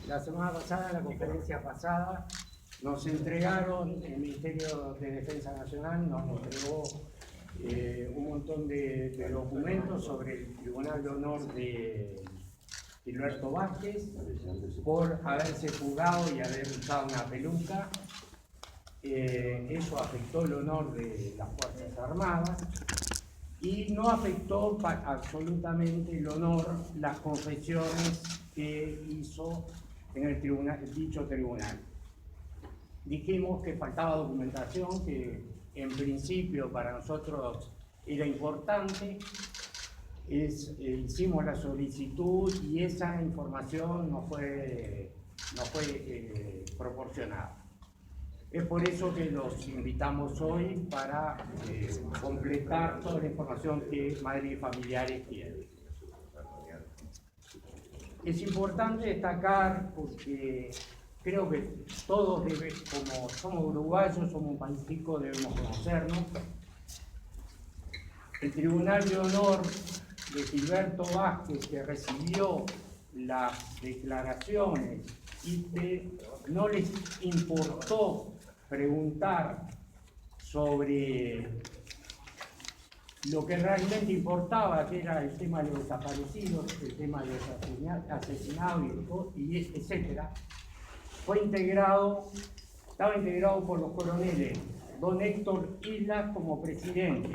La semana pasada, en la conferencia pasada, nos entregaron, el Ministerio de Defensa Nacional nos entregó un montón de documentos sobre el Tribunal de Honor de Gilberto Vázquez por haberse fugado y haber usado una peluca. Eso afectó el honor de las Fuerzas Armadas y no afectó absolutamente el honor las confesiones que hizo en el dicho tribunal. Dijimos que faltaba documentación, que en principio para nosotros era importante. Hicimos la solicitud y esa información no fue proporcionada. Es por eso que los invitamos hoy para completar toda la información que madres y familiares quieren. Es importante destacar, porque creo que todos, como somos uruguayos, somos un país rico, debemos conocernos. El Tribunal de Honor de Gilberto Vázquez, que recibió las declaraciones y que no les importó preguntar sobre lo que realmente importaba, que era el tema de los desaparecidos, el tema de los asesinados, etcétera, estaba integrado por los coroneles don Héctor Islas como presidente,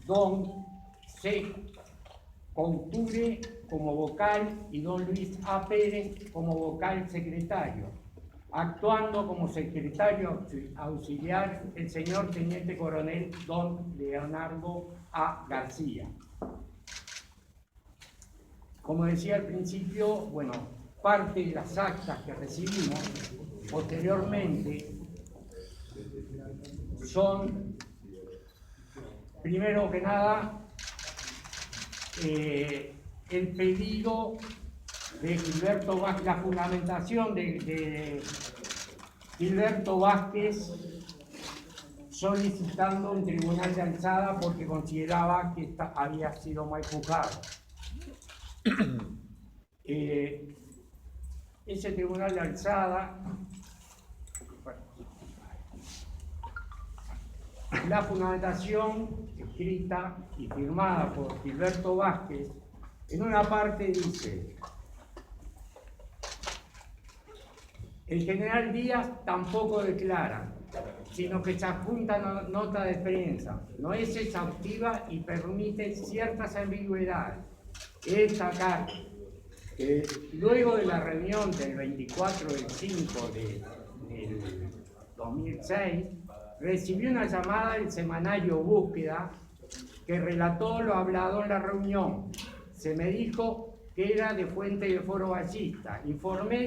don C. Conture como vocal y don Luis A. Pérez como vocal secretario, actuando como secretario auxiliar el señor teniente coronel don Leonardo A. García. Como decía al principio, bueno, parte de las actas que recibimos posteriormente son, primero que nada, el pedido de Gilberto Vázquez, la fundamentación de Gilberto Vázquez solicitando un tribunal de alzada porque consideraba que había sido mal juzgado. Ese tribunal de alzada, la fundamentación escrita y firmada por Gilberto Vázquez, en una parte dice: el general Díaz tampoco declara, sino que se adjunta nota de prensa, no es exhaustiva y permite ciertas ambigüedades. Es destacar que luego de la reunión del 24 del 5 del 2006, recibió una llamada del semanario Búsqueda que relató lo hablado en la reunión. Se me dijo que era de fuente de Foro Ballista. Informé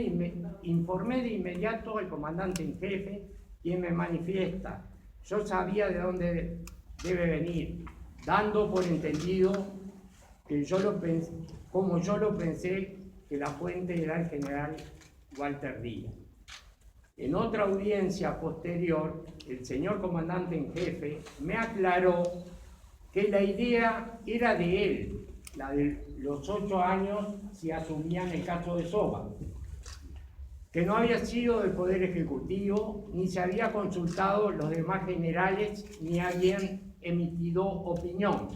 de inmediato al comandante en jefe, quien me manifiesta: yo sabía de dónde debe venir, dando por entendido que como yo lo pensé, que la fuente era el general Walter Díaz. En otra audiencia posterior, el señor comandante en jefe me aclaró que la idea era de él, la de los 8 años si asumían el caso de Soba, que no había sido del Poder Ejecutivo, ni se había consultado los demás generales, ni habían emitido opinión.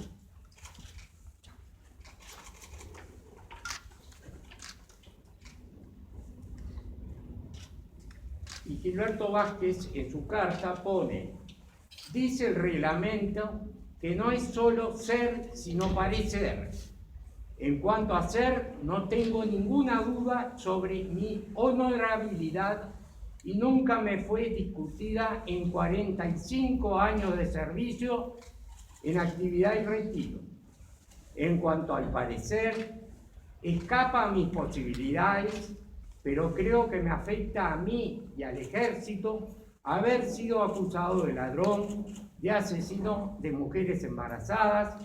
Y Gilberto Vázquez en su carta pone: dice el reglamento que no es solo ser, sino parecer. En cuanto a ser, no tengo ninguna duda sobre mi honorabilidad y nunca me fue discutida en 45 años de servicio en actividad y retiro. En cuanto al parecer, escapa a mis posibilidades, pero creo que me afecta a mí y al ejército haber sido acusado de ladrón, de asesino de mujeres embarazadas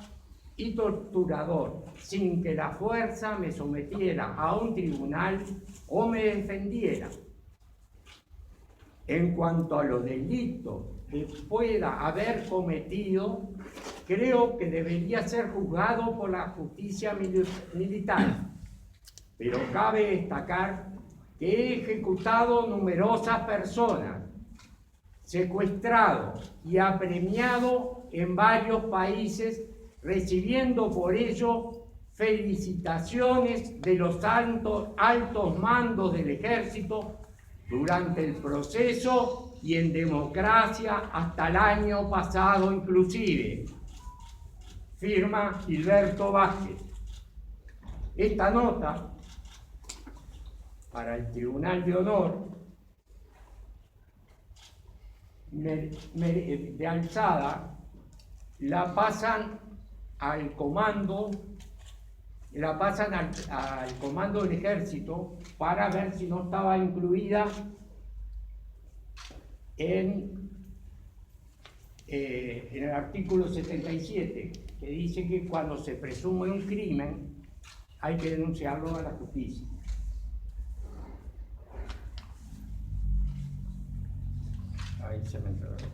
y torturador, sin que la fuerza me sometiera a un tribunal o me defendiera. En cuanto a los delitos que pueda haber cometido, creo que debería ser juzgado por la justicia militar, pero cabe destacar que he ejecutado numerosas personas, secuestrado y apremiado en varios países, recibiendo por ello felicitaciones de los altos mandos del ejército durante el proceso y en democracia hasta el año pasado inclusive. Firma Gilberto Vázquez. Esta nota para el Tribunal de Honor de alzada la pasan al comando, al comando del ejército para ver si no estaba incluida en el artículo 77, que dice que cuando se presume un crimen hay que denunciarlo a la justicia. Ahí se me entró la cosa.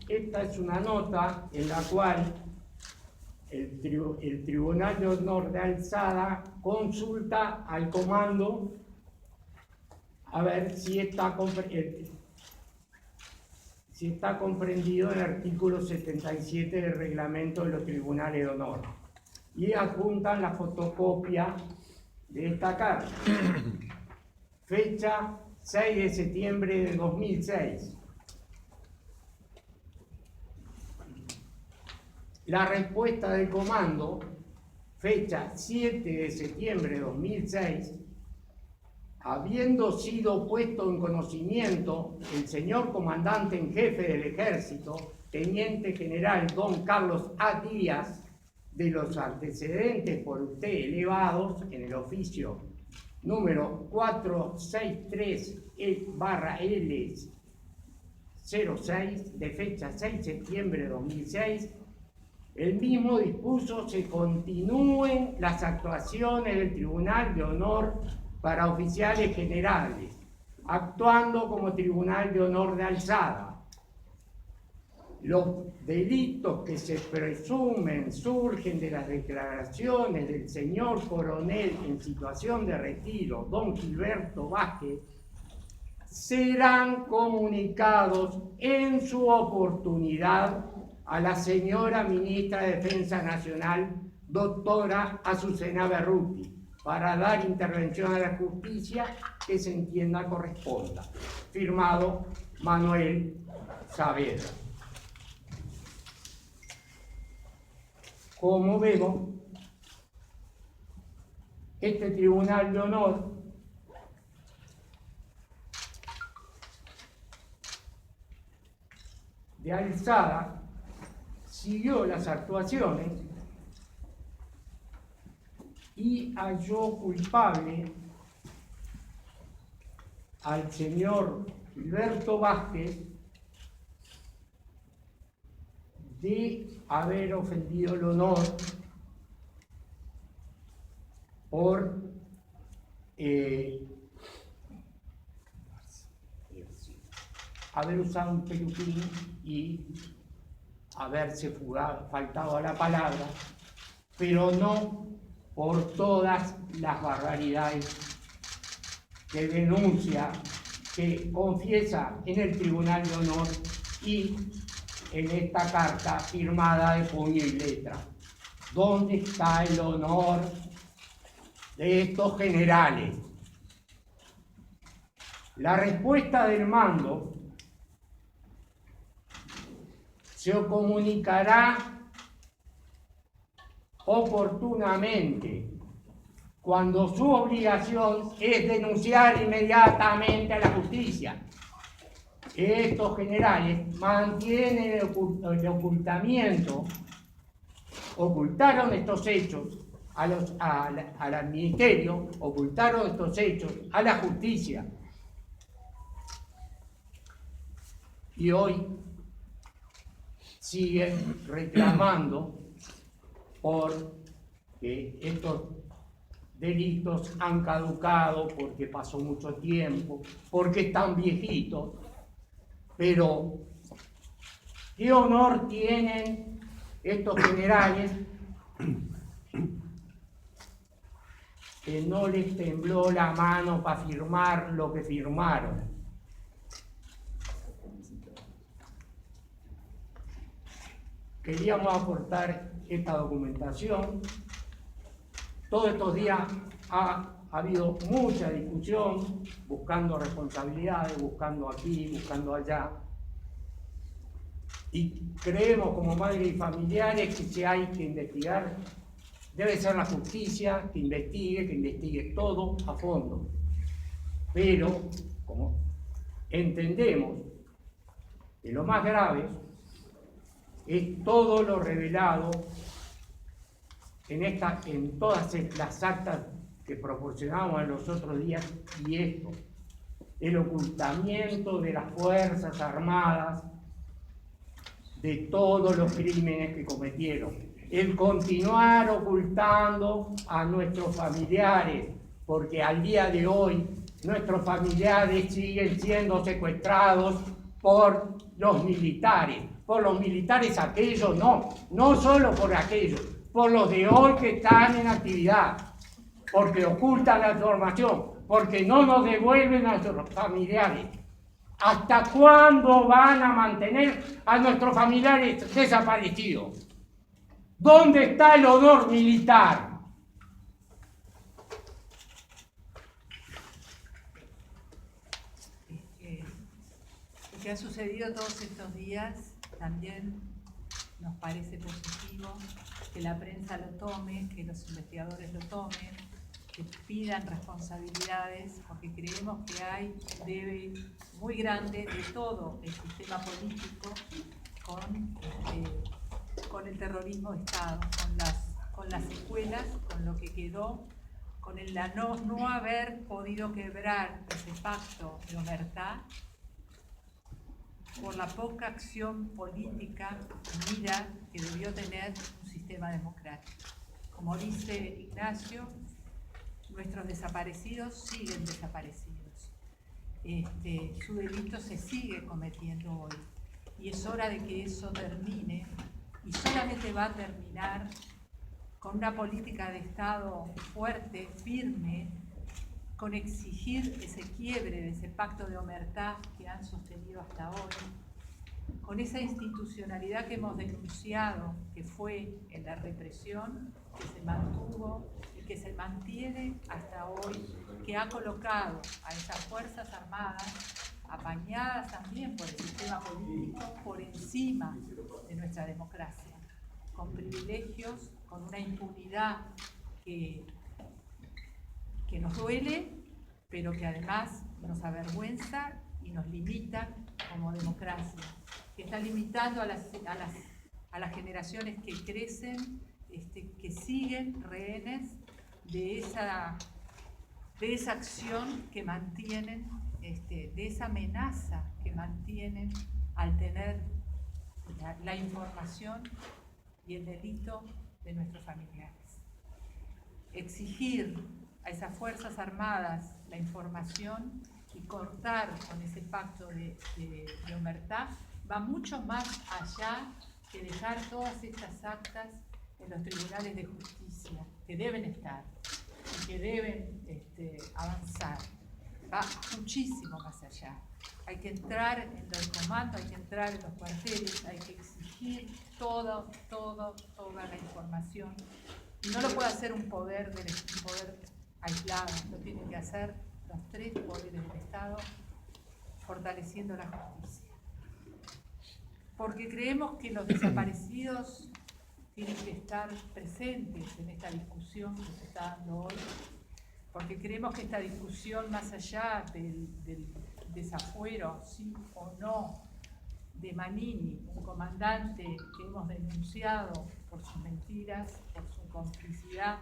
Esta es una nota en la cual el Tribunal de Honor de alzada consulta al comando a ver si está comprendido en el artículo 77 del reglamento de los tribunales de honor, y adjuntan la fotocopia de esta carta, fecha 6 de septiembre de 2006. La respuesta del comando, fecha 7 de septiembre de 2006, habiendo sido puesto en conocimiento el señor comandante en jefe del ejército, teniente general don Carlos A. Díaz, de los antecedentes por usted elevados en el oficio número 463/L06 de fecha 6 de septiembre de 2006, el mismo dispuso se continúen las actuaciones del Tribunal de Honor para oficiales generales, actuando como Tribunal de Honor de alzada. Los delitos que se presumen surgen de las declaraciones del señor coronel en situación de retiro, don Gilberto Vázquez, serán comunicados en su oportunidad a la señora ministra de Defensa Nacional, doctora Azucena Berruti, para dar intervención a la justicia que se entienda corresponda. Firmado Manuel Saavedra. Como vemos, este Tribunal de Honor de alzada siguió las actuaciones y halló culpable al señor Gilberto Vázquez de haber ofendido el honor por haber usado un peluquín y haberse faltado a la palabra, pero no por todas las barbaridades que denuncia, que confiesa en el Tribunal de Honor y en esta carta firmada de puño y letra. ¿Dónde está el honor de estos generales? La respuesta del mando se comunicará oportunamente cuando su obligación es denunciar inmediatamente a la justicia. Estos generales mantienen el ocultamiento, ocultaron estos hechos al ministerio, ocultaron estos hechos a la justicia. y hoy siguen reclamando por que estos delitos han caducado, porque pasó mucho tiempo, porque están viejitos, pero ¿qué honor tienen estos generales que no les tembló la mano para firmar lo que firmaron? Queríamos aportar esta documentación. Todos estos días ha habido mucha discusión, buscando responsabilidades, buscando aquí, buscando allá. Y creemos como madres y familiares que si hay que investigar, debe ser la justicia que investigue todo a fondo. Pero, como entendemos que lo más grave es todo lo revelado en todas las actas que proporcionamos en los otros días, y esto, el ocultamiento de las Fuerzas Armadas de todos los crímenes que cometieron, el continuar ocultando a nuestros familiares, porque al día de hoy nuestros familiares siguen siendo secuestrados por los militares aquellos, no solo por aquellos, por los de hoy que están en actividad, porque ocultan la información, porque no nos devuelven a nuestros familiares. ¿Hasta cuándo van a mantener a nuestros familiares desaparecidos? ¿Dónde está el honor militar? Lo que ha sucedido todos estos días también nos parece positivo, que la prensa lo tome, que los investigadores lo tomen, que pidan responsabilidades, porque creemos que hay un debe muy grande de todo el sistema político con el terrorismo de Estado, con las secuelas, con lo que quedó, con el no haber podido quebrar ese pacto de omertá, por la poca acción política unida que debió tener un sistema democrático. Como dice Ignacio, nuestros desaparecidos siguen desaparecidos. Su delito se sigue cometiendo hoy. Y es hora de que eso termine. Y solamente va a terminar con una política de Estado fuerte, firme, con exigir ese quiebre de ese pacto de omertá que han sostenido hasta hoy, con esa institucionalidad que hemos denunciado, que fue en la represión, que se mantuvo y que se mantiene hasta hoy, que ha colocado a esas Fuerzas Armadas, apañadas también por el sistema político, por encima de nuestra democracia, con privilegios, con una impunidad que nos duele, pero que además nos avergüenza y nos limita como democracia, que está limitando a las generaciones que crecen, que siguen rehenes de esa acción que mantienen, de esa amenaza que mantienen al tener la información y el delito de nuestros familiares. Exigir a esas Fuerzas Armadas la información y cortar con ese pacto de omertá va mucho más allá que dejar todas estas actas en los tribunales de justicia, que deben estar y que deben avanzar. Va muchísimo más allá. Hay que entrar en el comando, hay que entrar en los cuarteles, hay que exigir toda la información. Y no lo puede hacer un poder aislado, lo tienen que hacer los tres poderes del Estado, fortaleciendo la justicia. Porque creemos que los desaparecidos tienen que estar presentes en esta discusión que se está dando hoy, porque creemos que esta discusión, más allá del desafuero, sí o no, de Manini, un comandante que hemos denunciado por sus mentiras, por su complicidad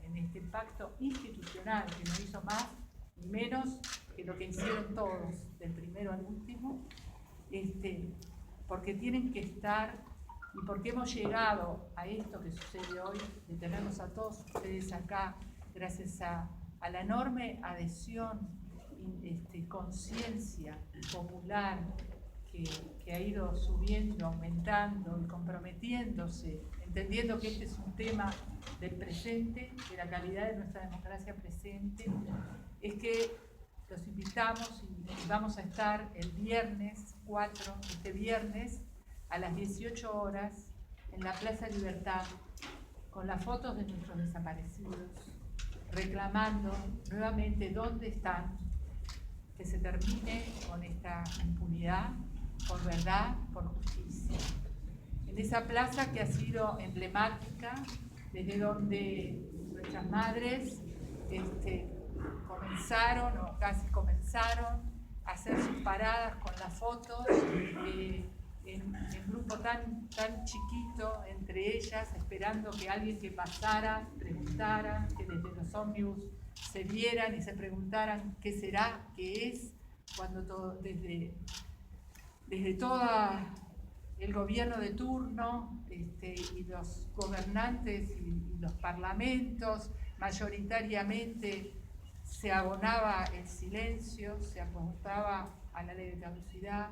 en este pacto institucional que no hizo más ni menos que lo que hicieron todos, del primero al último, porque tienen que estar y porque hemos llegado a esto que sucede hoy, de tenernos a todos ustedes acá, gracias a la enorme adhesión, conciencia popular que ha ido subiendo, aumentando y comprometiéndose, entendiendo que este es un tema del presente, de la calidad de nuestra democracia presente, es que los invitamos y vamos a estar el viernes 4, este viernes, a las 18 horas, en la Plaza Libertad, con las fotos de nuestros desaparecidos, reclamando nuevamente dónde están, que se termine con esta impunidad, por verdad, por justicia. En esa plaza que ha sido emblemática, desde donde nuestras madres comenzaron, o casi comenzaron, a hacer sus paradas con las fotos, en grupo tan chiquito entre ellas, esperando que alguien que pasara preguntara, que desde los ómnibus se vieran y se preguntaran qué será, qué es, cuando desde todo el gobierno de turno y los gobernantes y los parlamentos, mayoritariamente se abonaba el silencio, se apuntaba a la ley de caducidad,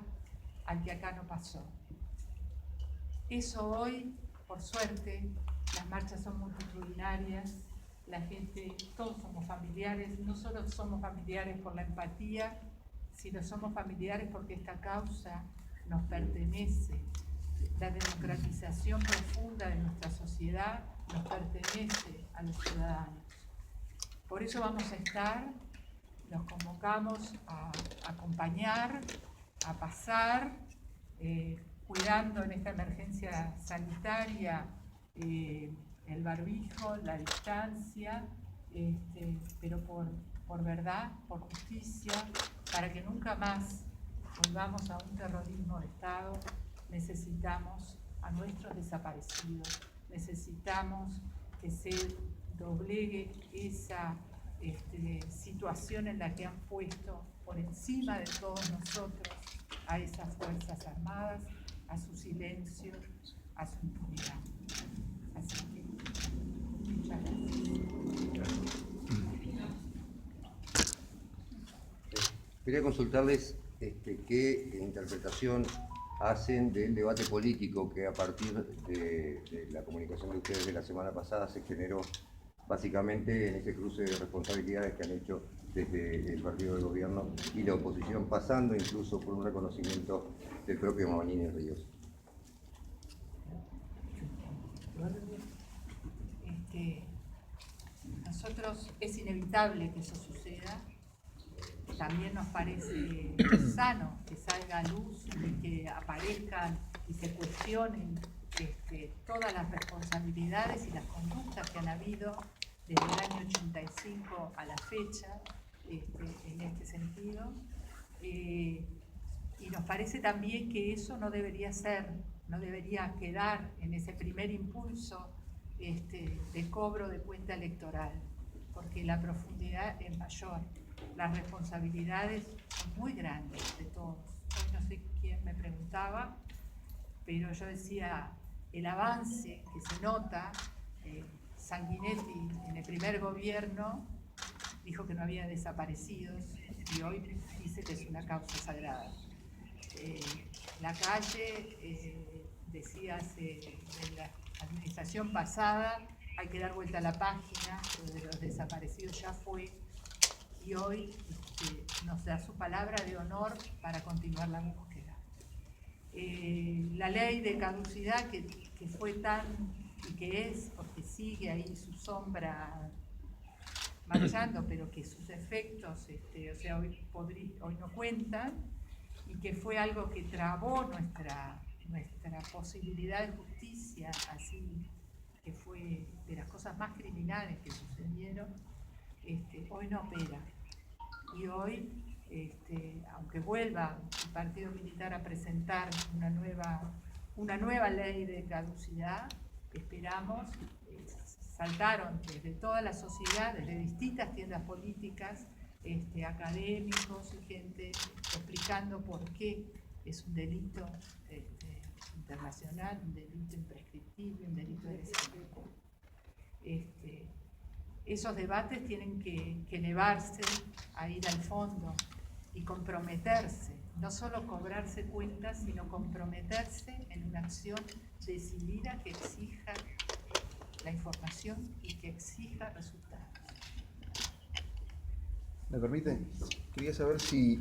al que acá no pasó. Eso hoy, por suerte, las marchas son multitudinarias, la gente, todos somos familiares, no solo somos familiares por la empatía, sino somos familiares porque esta causa nos pertenece. La democratización profunda de nuestra sociedad nos pertenece a los ciudadanos. Por eso vamos a estar, nos convocamos a acompañar, a pasar, cuidando en esta emergencia sanitaria el barbijo, la distancia, pero por verdad, por justicia, para que nunca más volvamos a un terrorismo de Estado. Necesitamos a nuestros desaparecidos, necesitamos que se doblegue esa situación en la que han puesto por encima de todos nosotros a esas Fuerzas Armadas, a su silencio, a su impunidad. Así que, muchas gracias. Quería consultarles qué interpretación hacen del debate político que a partir de la comunicación de ustedes de la semana pasada se generó básicamente en ese cruce de responsabilidades que han hecho desde el partido de gobierno y la oposición, pasando incluso por un reconocimiento del propio Magnini Ríos. Nosotros, es inevitable que eso suceda. También nos parece sano que salga a luz y que aparezcan y se cuestionen todas las responsabilidades y las conductas que han habido desde el año 85 a la fecha en este sentido. Y nos parece también que eso no debería quedar en ese primer impulso de cobro de cuenta electoral, porque la profundidad es mayor. Las responsabilidades son muy grandes de todos. Hoy no sé quién me preguntaba, pero yo decía, el avance que se nota, Sanguinetti en el primer gobierno dijo que no había desaparecidos y hoy dice que es una causa sagrada. La Calle decía en la administración pasada, hay que dar vuelta a la página, lo de los desaparecidos ya fue, y hoy nos da su palabra de honor para continuar la búsqueda. La ley de caducidad que fue tan, y que es, porque sigue ahí su sombra marchando, pero que sus efectos hoy no cuentan, y que fue algo que trabó nuestra posibilidad de justicia, así que fue de las cosas más criminales que sucedieron, hoy no opera. Y hoy, aunque vuelva el partido militar a presentar una nueva ley de caducidad, esperamos, saltaron desde toda la sociedad, desde distintas tiendas políticas, académicos y gente explicando por qué es un delito internacional, un delito imprescriptible, un delito de lesa humanidad. Esos debates tienen que elevarse a ir al fondo y comprometerse, no solo cobrarse cuentas, sino comprometerse en una acción decidida que exija la información y que exija resultados. ¿Me permite? Quería saber si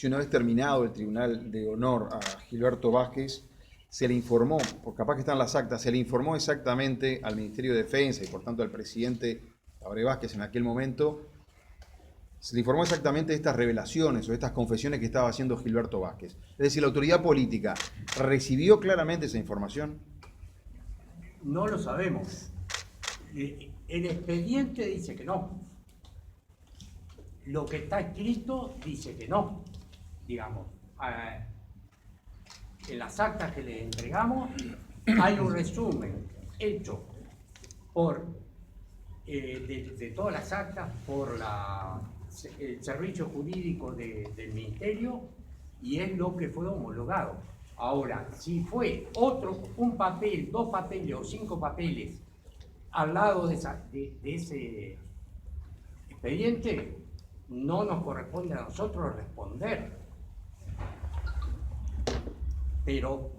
una vez terminado el Tribunal de Honor a Gilberto Vázquez, se le informó, porque capaz que están las actas, se le informó exactamente al Ministerio de Defensa y por tanto al presidente Tabaré Vázquez en aquel momento, se le informó exactamente de estas revelaciones o de estas confesiones que estaba haciendo Gilberto Vázquez. Es decir, la autoridad política recibió claramente esa información. No lo sabemos. El expediente dice que no. Lo que está escrito dice que no. Digamos, en las actas que le entregamos hay un resumen hecho por de todas las actas por el servicio jurídico del Ministerio, y es lo que fue homologado. Ahora, si fue un papel, 2 papeles o 5 papeles al lado de ese expediente, no nos corresponde a nosotros responder. Pero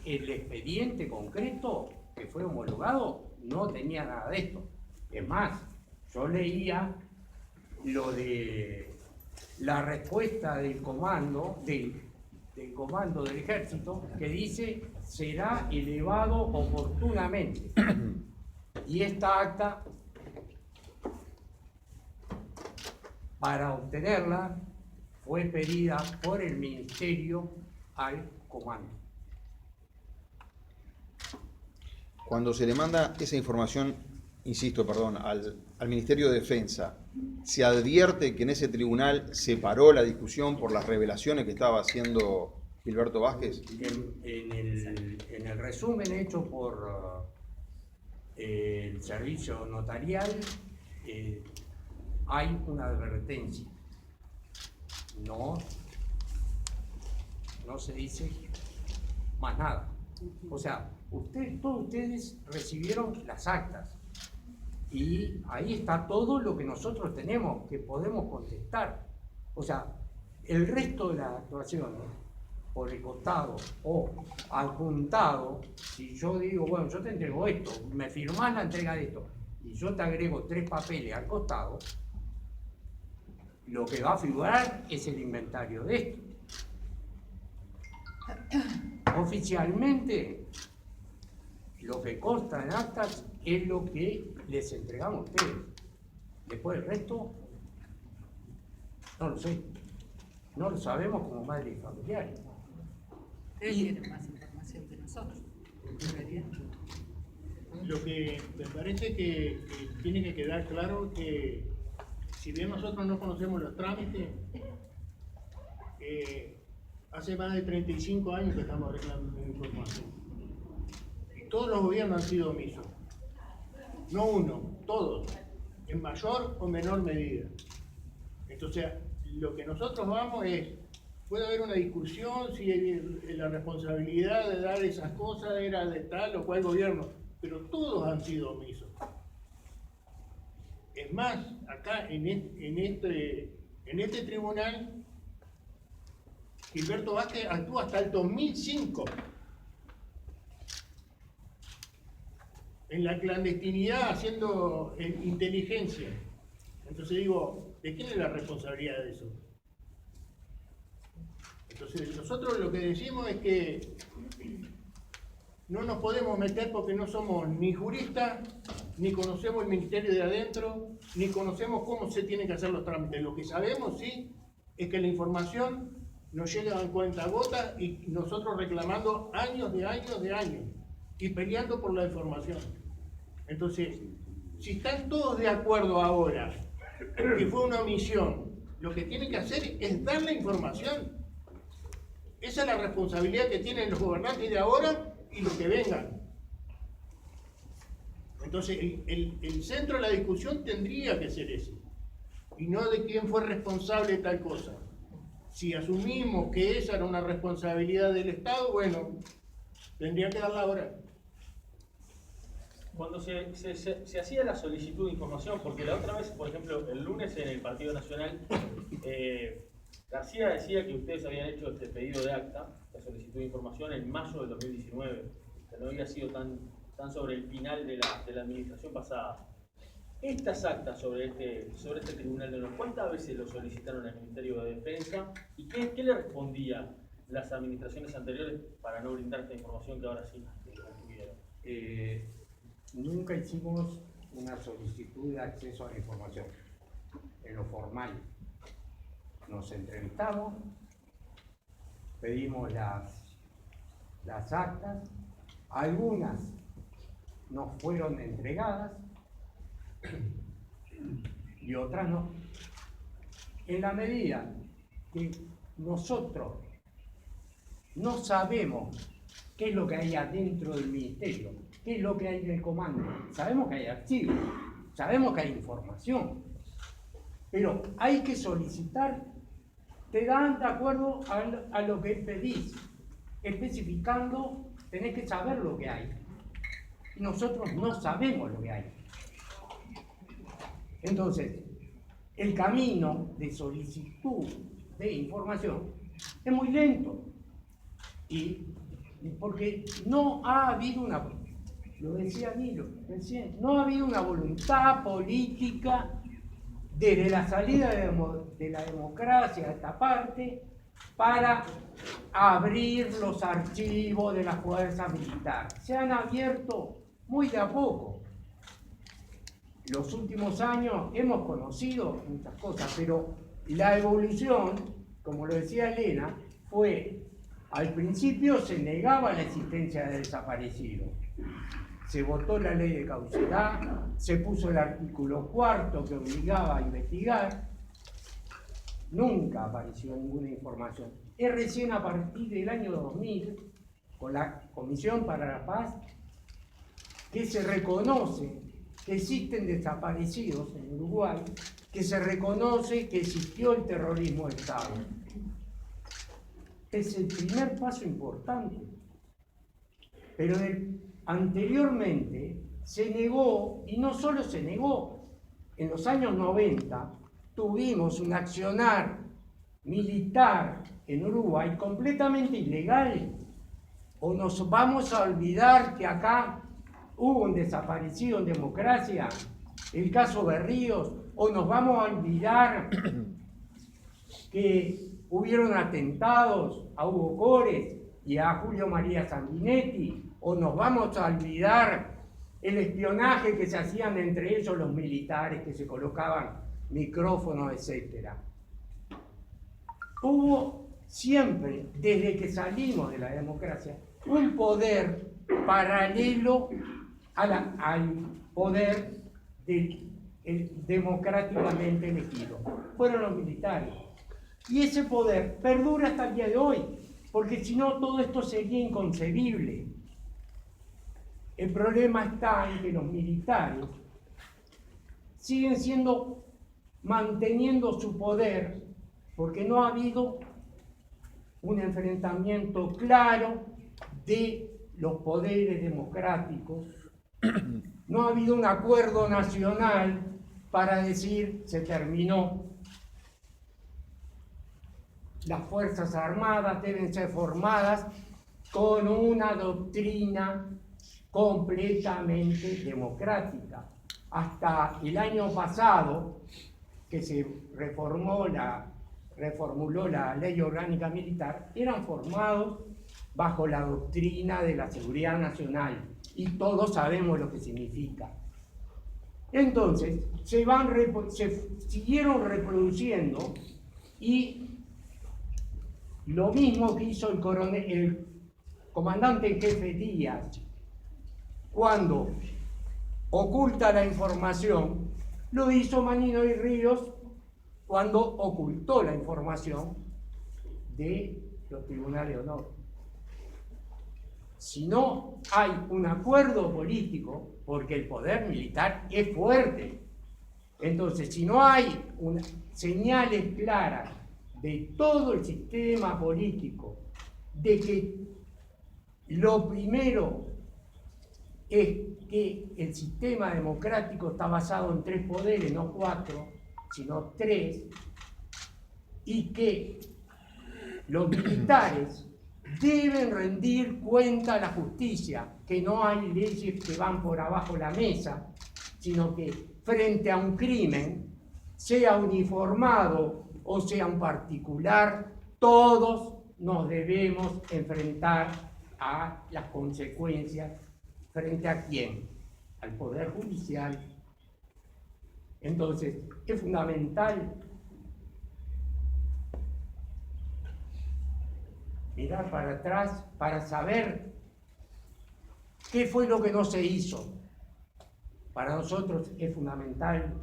el expediente concreto que fue homologado no tenía nada de esto. Es más, yo leía lo de la respuesta del comando del ejército, que dice será elevado oportunamente. Y esta acta, para obtenerla, fue pedida por el ministerio al comando. Cuando se le manda esa información, insisto, perdón, al Ministerio de Defensa, ¿se advierte que en ese tribunal se paró la discusión por las revelaciones que estaba haciendo Gilberto Vázquez? En el resumen hecho por el servicio notarial hay una advertencia. No se dice más nada. O sea, todos ustedes recibieron las actas y ahí está todo lo que nosotros tenemos, que podemos contestar. O sea, el resto de las actuaciones por el costado o adjuntado, si yo digo, bueno, yo te entrego esto, me firmás la entrega de esto y yo te agrego 3 papeles al costado, lo que va a figurar es el inventario de esto. Oficialmente, lo que consta en actas es lo que les entregamos a ustedes. Después el resto, no lo sé. No lo sabemos como madres y familiares. Ustedes tienen más información que nosotros. Lo que me parece que tiene que quedar claro que si bien nosotros no conocemos los trámites, hace más de 35 años que estamos reclamando información. Y todos los gobiernos han sido omisos. No uno, todos, en mayor o menor medida. Entonces, lo que nosotros vamos es, puede haber una discusión si la responsabilidad de dar esas cosas era de tal o cual gobierno, pero todos han sido omisos. Es más, acá en este tribunal, Gilberto Vázquez actuó hasta el 2005 en la clandestinidad haciendo inteligencia. Entonces digo, ¿de quién es la responsabilidad de eso? Entonces nosotros lo que decimos es que no nos podemos meter porque no somos ni juristas, ni conocemos el ministerio de adentro, ni conocemos cómo se tienen que hacer los trámites. Lo que sabemos sí es que la información nos llega en cuentagotas y nosotros reclamando años y peleando por la información. Entonces, si están todos de acuerdo ahora que fue una omisión, lo que tienen que hacer es dar la información. Esa es la responsabilidad que tienen los gobernantes de ahora y los que vengan. Entonces, el centro de la discusión tendría que ser ese, y no de quién fue responsable de tal cosa. Si asumimos que esa era una responsabilidad del Estado, bueno, tendría que darla ahora. Cuando se hacía la solicitud de información, porque la otra vez, por ejemplo, el lunes en el Partido Nacional, García decía que ustedes habían hecho este pedido de acta, la solicitud de información, en mayo del 2019, que no había sido tan sobre el final de la administración pasada. Estas actas sobre este Tribunal de Honor, ¿cuántas veces lo solicitaron al Ministerio de Defensa? ¿Y qué le respondían las administraciones anteriores para no brindar esta información que ahora sí tuvieron? Nunca hicimos una solicitud de acceso a la información, en lo formal. Nos entrevistamos, pedimos las actas, algunas nos fueron entregadas y otras no. En la medida que nosotros no sabemos qué es lo que hay adentro del ministerio, qué es lo que hay en el comando, sabemos que hay archivos, sabemos que hay información, pero hay que solicitar, te dan de acuerdo a lo que pedís, especificando, tenés que saber lo que hay. Y nosotros no sabemos lo que hay. Entonces, el camino de solicitud de información es muy lento. Y porque no ha habido lo decía Nilo recién, no ha habido una voluntad política desde la salida de la democracia a esta parte para abrir los archivos de las fuerzas militares. Se han abierto muy de a poco. Los últimos años hemos conocido muchas cosas, pero la evolución, como lo decía Elena, fue, al principio se negaba la existencia de desaparecidos. Se votó la ley de caducidad, se puso el artículo 4 que obligaba a investigar, nunca apareció ninguna información. Es recién a partir del año 2000, con la Comisión para la Paz, que se reconoce que existen desaparecidos en Uruguay, que se reconoce que existió el terrorismo de Estado. Es el primer paso importante. Pero anteriormente se negó, y no solo se negó, en los años 90 tuvimos un accionar militar en Uruguay completamente ilegal. ¿O nos vamos a olvidar que acá hubo un desaparecido en democracia, el caso Berríos? ¿O nos vamos a olvidar que hubieron atentados a Hugo Cores y a Julio María Sanguinetti? ¿O nos vamos a olvidar el espionaje que se hacían entre ellos los militares, que se colocaban micrófonos, etcétera? Hubo siempre, desde que salimos de la democracia, un poder paralelo al poder democráticamente elegido. Fueron los militares. Y ese poder perdura hasta el día de hoy, porque si no todo esto sería inconcebible. El problema está en que los militares siguen manteniendo su poder, porque no ha habido un enfrentamiento claro de los poderes democráticos, no ha habido un acuerdo nacional para decir se terminó. Las Fuerzas Armadas deben ser formadas con una doctrina completamente democrática. Hasta el año pasado, que se reformuló la ley orgánica militar, eran formados bajo la doctrina de la seguridad nacional, y todos sabemos lo que significa. Entonces, se siguieron reproduciendo, y lo mismo que hizo el comandante en jefe Díaz cuando oculta la información, lo hizo Manino y Ríos cuando ocultó la información de los tribunales de honor. Si no hay un acuerdo político, porque el poder militar es fuerte, entonces si no hay señales claras de todo el sistema político, de que lo primero es que el sistema democrático está basado en 3 poderes, no 4, sino 3, y que los militares deben rendir cuenta a la justicia, que no hay leyes que van por abajo de la mesa, sino que frente a un crimen, sea uniformado o sea un particular, todos nos debemos enfrentar a las consecuencias. ¿Frente a quién? Al Poder Judicial. Entonces, es fundamental mirar para atrás para saber qué fue lo que no se hizo. Para nosotros es fundamental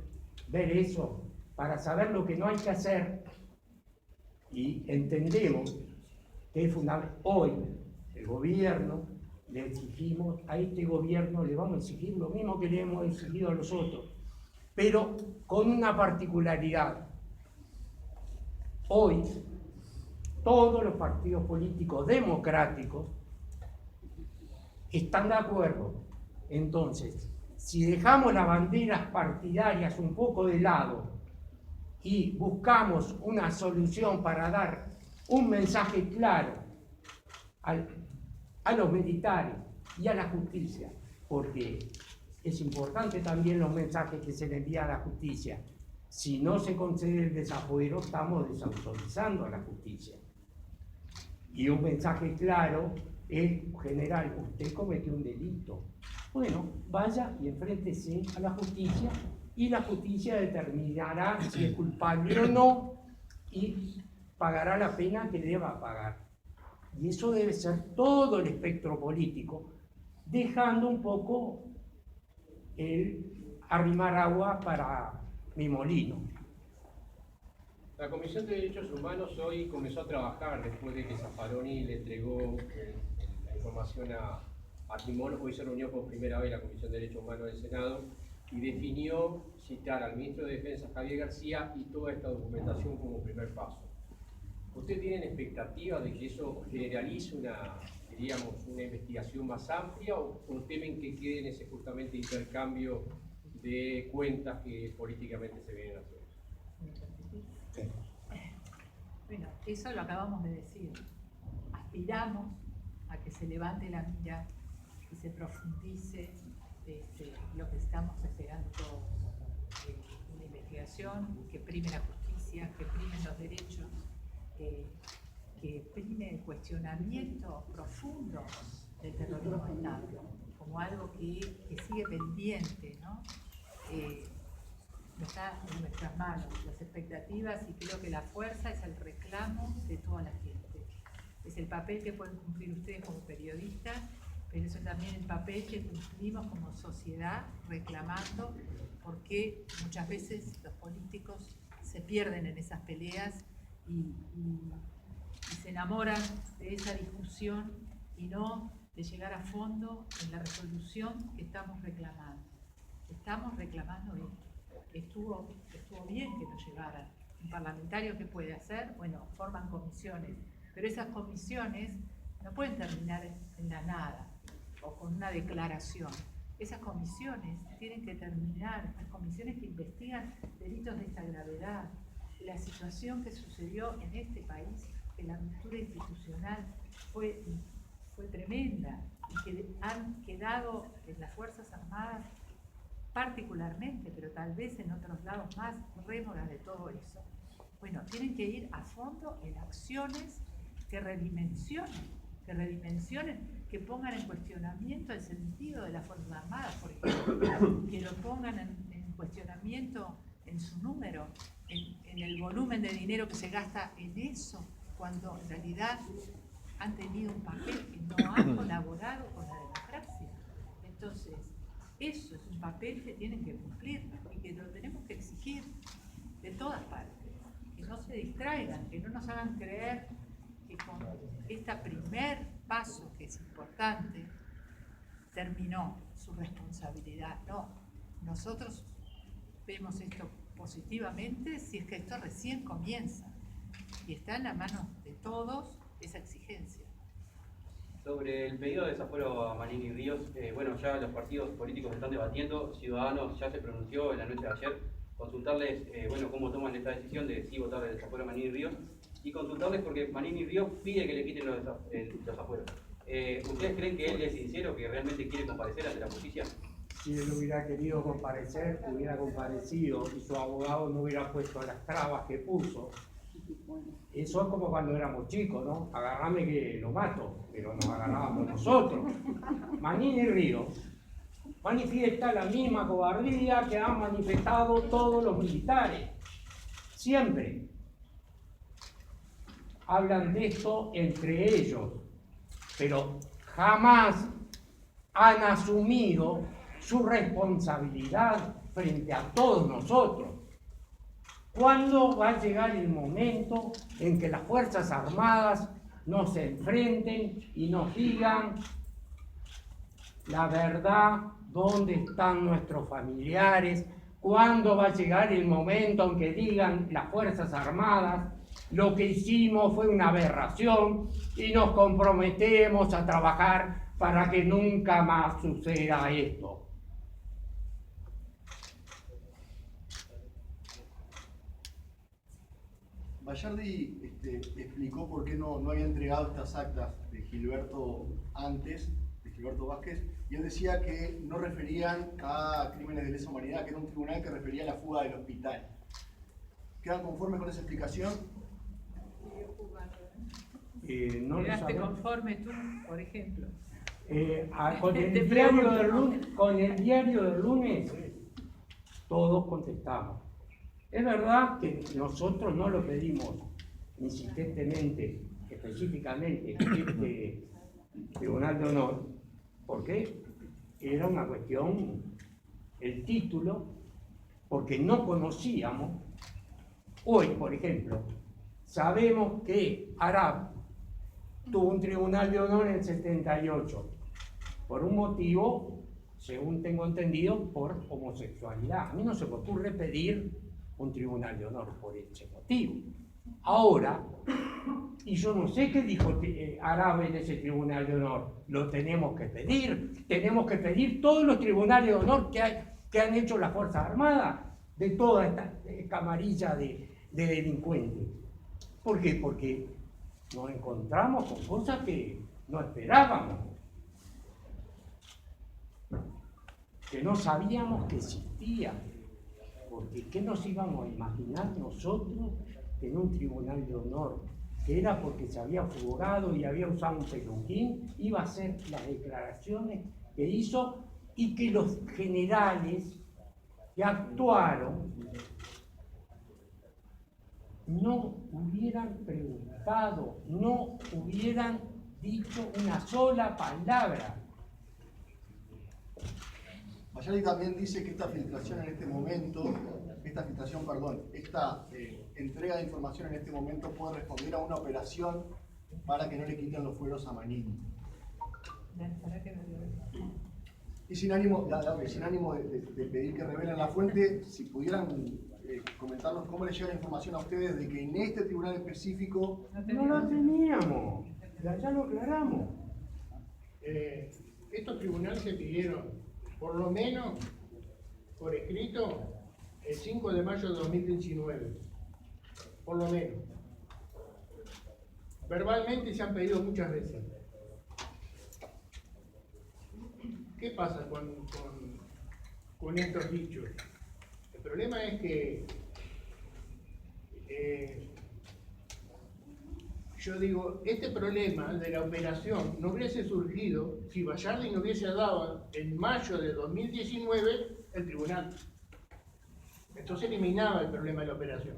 ver eso para saber lo que no hay que hacer, y entendemos que es fundamental. Hoy el gobierno le exigimos, a este gobierno le vamos a exigir lo mismo que le hemos exigido a los otros, pero con una particularidad. Hoy todos los partidos políticos democráticos están de acuerdo. Entonces, si dejamos las banderas partidarias un poco de lado y buscamos una solución para dar un mensaje claro a los militares y a la justicia, porque es importante también los mensajes que se le envían a la justicia. Si no se concede el desafuero, estamos desautorizando a la justicia. Y un mensaje claro es: general, usted cometió un delito. Bueno, vaya y enfréntese a la justicia, y la justicia determinará si es culpable o no y pagará la pena que deba pagar. Y eso debe ser todo el espectro político, dejando un poco el arrimar agua para mi molino. La Comisión de Derechos Humanos hoy comenzó a trabajar después de que Zaffaroni le entregó la información a Timón. Hoy se reunió por primera vez la Comisión de Derechos Humanos del Senado y definió citar al ministro de Defensa, Javier García, y toda esta documentación como primer paso. ¿Ustedes tienen expectativa de que eso generalice una investigación más amplia, o temen que quede en ese justamente intercambio de cuentas que políticamente se vienen haciendo? Bueno, eso lo acabamos de decir. Aspiramos a que se levante la mira, que se profundice lo que estamos esperando todos. Una investigación que prime la justicia, que primen los derechos, que prime el cuestionamiento profundo del terrorismo de Estado, como algo que sigue pendiente, ¿no? Está en nuestras manos, las expectativas, y creo que la fuerza es el reclamo de toda la gente. Es el papel que pueden cumplir ustedes como periodistas, pero eso también el papel que cumplimos como sociedad reclamando, porque muchas veces los políticos se pierden en esas peleas y se enamoran de esa discusión y no de llegar a fondo en la resolución que estamos reclamando. Estamos reclamando esto. Estuvo bien que no llegaran. Un parlamentario, ¿qué puede hacer? Bueno, forman comisiones, pero esas comisiones no pueden terminar en la nada o con una declaración. Esas comisiones tienen que terminar, las comisiones que investigan delitos de esta gravedad, la situación que sucedió en este país, que la ruptura institucional fue tremenda, y que han quedado en las Fuerzas Armadas particularmente, pero tal vez en otros lados más, rémoras de todo eso. Bueno, tienen que ir a fondo en acciones que redimensionen, que pongan en cuestionamiento el sentido de las Fuerzas Armadas, por ejemplo, que lo pongan en cuestionamiento en su número, en el volumen de dinero que se gasta en eso, cuando en realidad han tenido un papel que no han colaborado con la democracia. Entonces, eso es un papel que tienen que cumplir y que lo tenemos que exigir de todas partes. Que no se distraigan, que no nos hagan creer que con este primer paso, que es importante, terminó su responsabilidad. No, nosotros vemos esto positivamente si es que esto recién comienza. y está en la mano de todos esa exigencia. Sobre el pedido de desafuero a Manini y Ríos, bueno, ya los partidos políticos están debatiendo, Ciudadanos ya se pronunció en la noche de ayer, consultarles, bueno, cómo toman esta decisión de si votar el desafuero a Manini y Ríos, y consultarles porque Manini y Ríos pide que le quiten los afueros. ¿Ustedes creen que él es sincero, que realmente quiere comparecer ante la justicia? Si él hubiera querido comparecer, hubiera comparecido y su abogado no hubiera puesto las trabas que puso. Eso es como cuando éramos chicos, ¿no? Agarrame que lo mato, pero nos agarrábamos nosotros. Manini y Ríos manifiesta la misma cobardía que han manifestado todos los militares. Siempre hablan de esto entre ellos, pero jamás han asumido su responsabilidad frente a todos nosotros. ¿Cuándo va a llegar el momento en que las Fuerzas Armadas nos enfrenten y nos digan la verdad, dónde están nuestros familiares? ¿Cuándo va a llegar el momento en que digan las Fuerzas Armadas lo que hicimos fue una aberración y nos comprometemos a trabajar para que nunca más suceda esto? Bayardi explicó por qué no había entregado estas actas de Gilberto antes, de Gilberto Vázquez, y él decía que no referían a crímenes de lesa humanidad, que era un tribunal que refería a la fuga del hospital. ¿Quedan conformes con esa explicación? No lo ¿Quedaste sabemos. conforme tú, por ejemplo? Con el Te diario pregunto. del lunes, todos contestamos. Es verdad que nosotros no lo pedimos insistentemente, específicamente, este Tribunal de Honor, porque era una cuestión, el título, porque no conocíamos. Hoy, por ejemplo, sabemos que Arab tuvo un Tribunal de Honor en el 78, por un motivo, según tengo entendido, por homosexualidad. A mí no se me ocurre pedir un Tribunal de Honor por ese motivo. Ahora, y yo no sé qué dijo Arab en ese Tribunal de Honor, lo tenemos que pedir todos los tribunales de honor que han hecho las Fuerzas Armadas, de toda esta camarilla de delincuentes. ¿Por qué? Porque nos encontramos con cosas que no esperábamos, que no sabíamos que existían. Porque ¿qué nos íbamos a imaginar nosotros en un Tribunal de Honor? Que era porque se había fugado y había usado un peluquín, iba a hacer las declaraciones que hizo, y que los generales que actuaron no hubieran preguntado, no hubieran dicho una sola palabra. Bayardi también dice que esta entrega de información en este momento puede responder a una operación para que no le quiten los fueros a Manini. Y sin ánimo de pedir que revelen la fuente, si pudieran comentarnos cómo les llega la información a ustedes de que en este tribunal específico... No la teníamos, ya lo aclaramos. Estos tribunales se pidieron, por lo menos por escrito, el 5 de mayo de 2019. Por lo menos. Verbalmente se han pedido muchas veces. ¿Qué pasa con estos dichos? El problema es que yo digo, este problema de la operación no hubiese surgido si Bayardi no hubiese dado en mayo de 2019 el tribunal. Entonces eliminaba el problema de la operación.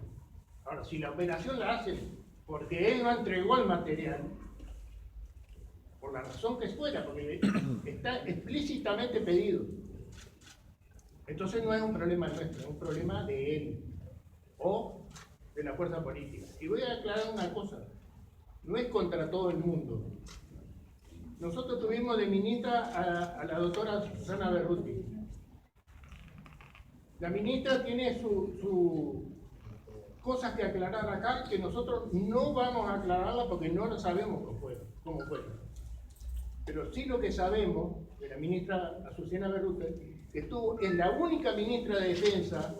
Ahora, si la operación la hacen porque él no entregó el material, por la razón que fuera, porque está explícitamente pedido, entonces no es un problema nuestro, es un problema de él o de la fuerza política. Y voy a aclarar una cosa. No es contra todo el mundo. Nosotros tuvimos de ministra a la doctora Susana Berruti. La ministra tiene su cosas que aclarar acá que nosotros no vamos a aclararlas porque no lo sabemos cómo fue. Pero sí lo que sabemos de la ministra Azucena Berrute, que es la única ministra de Defensa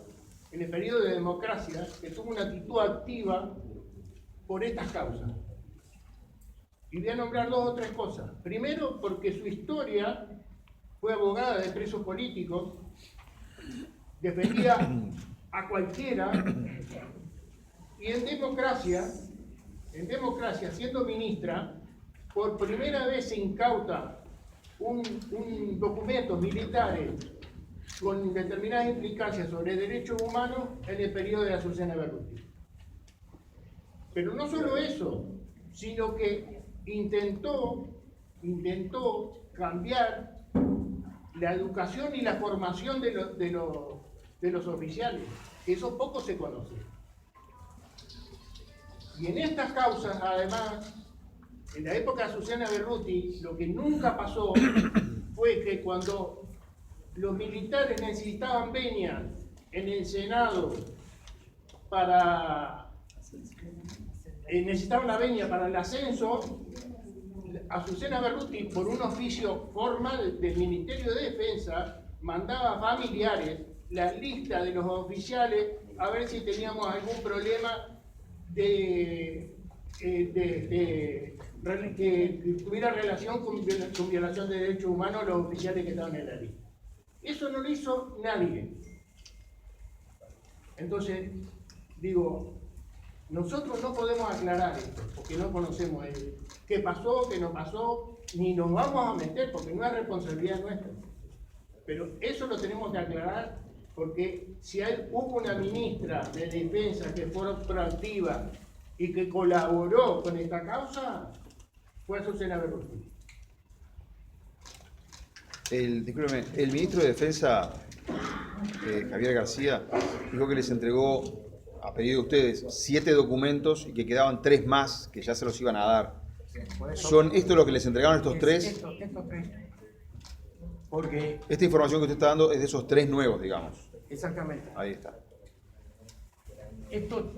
en el periodo de democracia que tuvo una actitud activa por estas causas. Y voy a nombrar 2 o 3 cosas. Primero, porque su historia fue abogada de presos políticos, defendía a cualquiera, y en democracia, siendo ministra, por primera vez se incauta un documento militar con determinadas implicancias sobre derechos humanos en el periodo de Azucena Berruti. Pero no solo eso, sino que intentó cambiar la educación y la formación de los oficiales, que eso poco se conoce. Y en estas causas, además, en la época de Azucena Berruti, lo que nunca pasó fue que cuando los militares necesitaban venia en el Senado necesitaban la venia para el ascenso, Azucena Berruti, por un oficio formal del Ministerio de Defensa, mandaba a familiares la lista de los oficiales a ver si teníamos algún problema que tuviera relación con violación de derechos humanos los oficiales que estaban en la lista. Eso no lo hizo nadie. Entonces, digo, nosotros no podemos aclarar esto, porque no conocemos qué pasó, qué no pasó, ni nos vamos a meter, porque no es responsabilidad nuestra. Pero eso lo tenemos que aclarar, porque si hubo una ministra de Defensa que fue proactiva y que colaboró con esta causa, fue Azucena Berruti. Discúlpeme, el ministro de Defensa, Javier García, dijo que les entregó, a pedido de ustedes, 7 documentos y que quedaban 3 más que ya se los iban a dar. ¿Son esto lo que les entregaron estos 3? Estos 3. Porque... Esta información que usted está dando es de esos 3 nuevos, digamos. Exactamente. Ahí está. Esto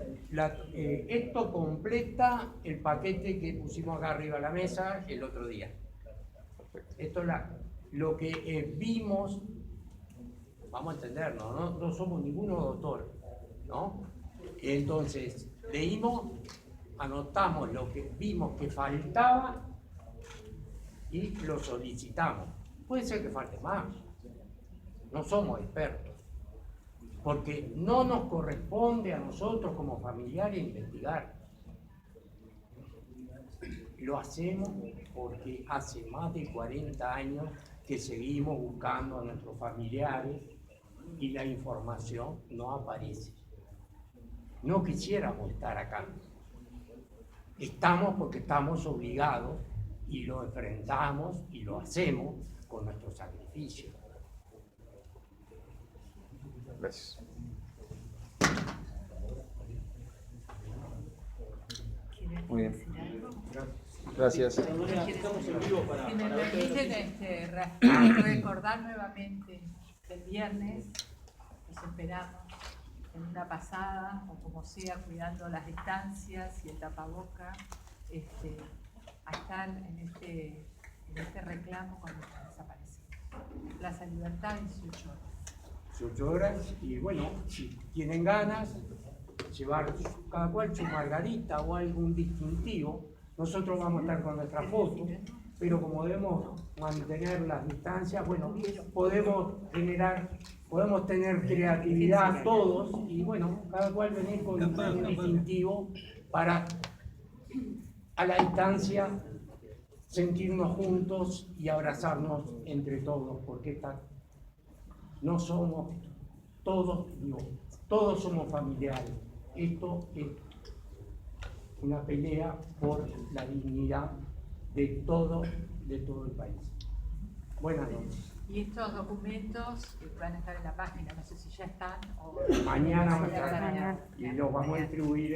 completa el paquete que pusimos acá arriba de la mesa el otro día. Esto es lo que vimos, vamos a entendernos, no somos ninguno doctor, ¿no? Entonces, leímos, anotamos lo que vimos que faltaba y lo solicitamos. Puede ser que falte más, no somos expertos, porque no nos corresponde a nosotros como familiares investigar. Lo hacemos porque hace más de 40 años que seguimos buscando a nuestros familiares y la información no aparece. No quisiéramos estar acá. Estamos porque estamos obligados y lo enfrentamos y lo hacemos con nuestro sacrificio. Gracias. Muy bien. Gracias. Estamos en vivo para... Si me para permiten recordar nuevamente que el viernes los esperamos en una pasada o como sea, cuidando las distancias y el tapaboca, a estar en este reclamo con nuestros desaparecidos. Plaza Libertad, 18 horas. 18 horas y bueno, si tienen ganas, llevar cada cual su margarita o algún distintivo. Nosotros vamos a estar con nuestra foto, pero como debemos mantener las distancias, bueno, podemos tener creatividad todos y bueno, cada cual venir con un distintivo para a la distancia sentirnos juntos y abrazarnos entre todos, porque no somos todos, todos somos familiares. Esto es una pelea por la dignidad de todo el país. Buenas noches. Y estos documentos van a estar en la página, no sé si ya están o... Mañana van a estar y los vamos a distribuir